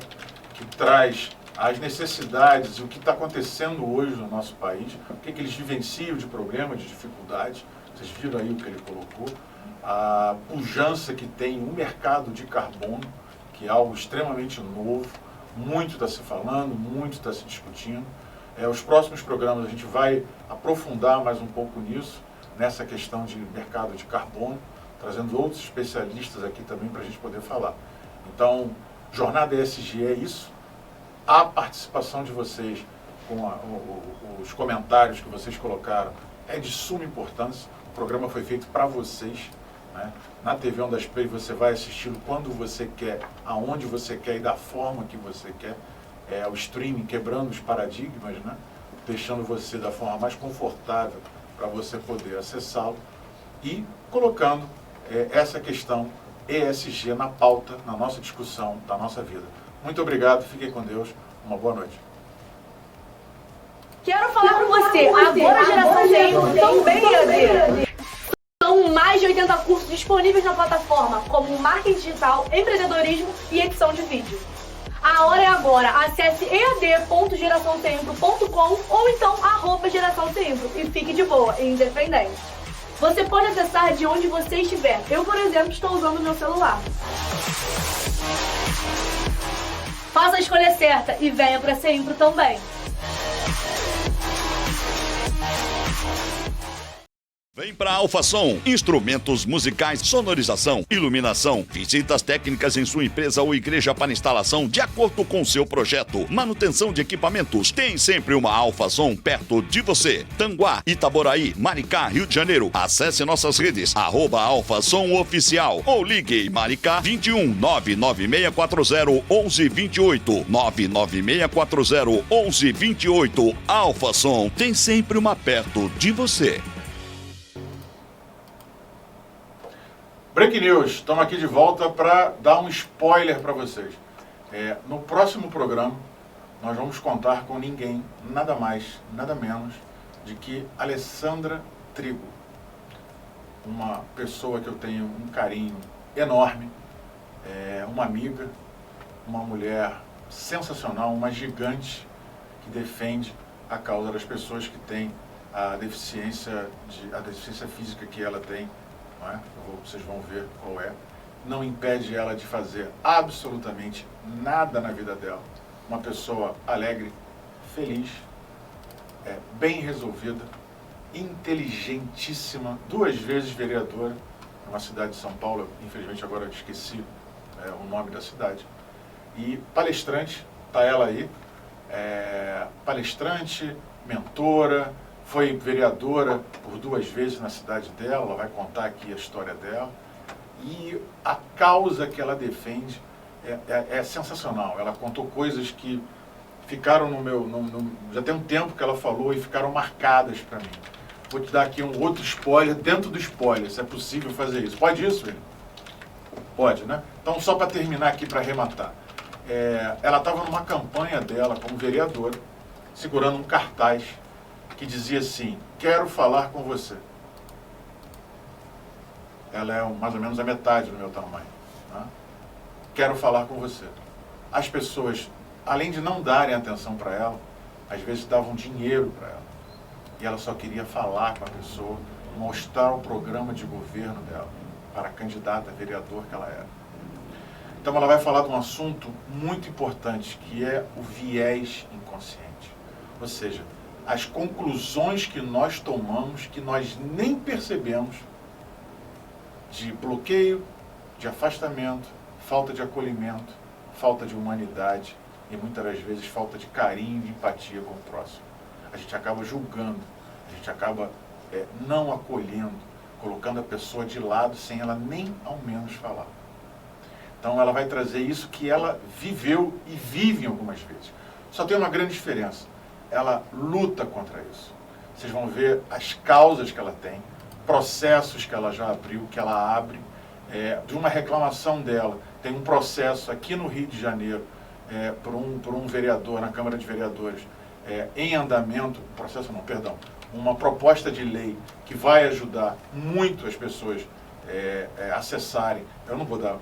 que traz as necessidades e o que está acontecendo hoje no nosso país, o que eles vivenciam de problemas, de dificuldades. Vocês viram aí o que ele colocou. A pujança que tem o mercado de carbono, que é algo extremamente novo, muito está se falando, muito está se discutindo. Os próximos programas a gente vai aprofundar mais um pouco nisso, nessa questão de mercado de carbono, trazendo outros especialistas aqui também para a gente poder falar. Então, Jornada ESG é isso. A participação de vocês com os comentários que vocês colocaram é de suma importância. O programa foi feito para vocês, né? Na TV Ondas Play você vai assisti-lo quando você quer, aonde você quer e da forma que você quer. O streaming quebrando os paradigmas, né? Deixando você da forma mais confortável para você poder acessá-lo e colocando essa questão ESG na pauta, na nossa discussão, da nossa vida. Muito obrigado, fiquem com Deus, uma boa noite. Quero falar com você, agora a Geração Tempo também EAD. São mais de 80 cursos disponíveis na plataforma, como marketing digital, empreendedorismo e edição de vídeo. A hora é agora, acesse ead.geraçãotemplo.com ou então @geraçãotemplo e fique de boa e independente. Você pode acessar de onde você estiver. Eu, por exemplo, estou usando o meu celular. Faça a escolha certa e venha para Sempre também. Vem pra Alfa Som, instrumentos musicais, sonorização, iluminação, visitas técnicas em sua empresa ou igreja para instalação de acordo com seu projeto, manutenção de equipamentos. Tem sempre uma Alfa Som perto de você. Tanguá, Itaboraí, Maricá, Rio de Janeiro. Acesse nossas redes, @Alfa Som Oficial ou ligue Maricá 21 99640 1128 99640 1128. Alfa Som tem sempre uma perto de você. Break News, estamos aqui de volta para dar um spoiler para vocês. No próximo programa, nós vamos contar com ninguém, nada mais, nada menos, de que Alessandra Trigo. Uma pessoa que eu tenho um carinho enorme, uma amiga, uma mulher sensacional, uma gigante que defende a causa das pessoas que têm a deficiência física que ela tem. Vocês vão ver qual é. Não impede ela de fazer absolutamente nada na vida dela. Uma pessoa alegre, feliz, bem resolvida, inteligentíssima, 2 vezes vereadora numa cidade de São Paulo, infelizmente agora esqueci o nome da cidade, e palestrante, está ela aí, palestrante, mentora, foi vereadora por 2 vezes na cidade dela, ela vai contar aqui a história dela. E a causa que ela defende é sensacional. Ela contou coisas que ficaram no meu... já tem um tempo que ela falou e ficaram marcadas para mim. Vou te dar aqui um outro spoiler dentro do spoiler, se é possível fazer isso. Pode isso, filho? Pode, né? Então, só para terminar aqui, para arrematar. Ela estava numa campanha dela como vereadora, segurando um cartaz que dizia assim: quero falar com você. Ela é mais ou menos a metade do meu tamanho. Né? Quero falar com você. As pessoas, além de não darem atenção para ela, às vezes davam dinheiro para ela. E ela só queria falar com a pessoa, mostrar o programa de governo dela, para a candidata a vereador que ela era. Então ela vai falar de um assunto muito importante, que é o viés inconsciente. Ou seja, as conclusões que nós tomamos, que nós nem percebemos, de bloqueio, de afastamento, falta de acolhimento, falta de humanidade e muitas das vezes falta de carinho e de empatia com o próximo. A gente acaba julgando, a gente acaba não acolhendo, colocando a pessoa de lado sem ela nem ao menos falar. Então ela vai trazer isso que ela viveu e vive algumas vezes. Só tem uma grande diferença. Ela luta contra isso. Vocês vão ver as causas que ela tem, processos que ela já abriu, que ela abre, de uma reclamação dela. Tem um processo aqui no Rio de Janeiro, por um vereador, na Câmara de Vereadores, em andamento, uma proposta de lei que vai ajudar muito as pessoas acessarem. Eu não vou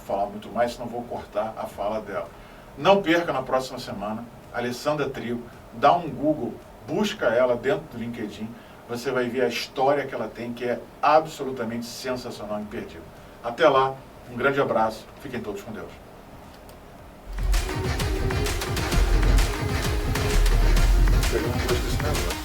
falar muito mais, senão vou cortar a fala dela. Não perca na próxima semana, Alessandra Trigo, dá um Google, busca ela dentro do LinkedIn, você vai ver a história que ela tem, que é absolutamente sensacional e imperdível. Até lá, um grande abraço, fiquem todos com Deus. Pegando um gosto desse negócio.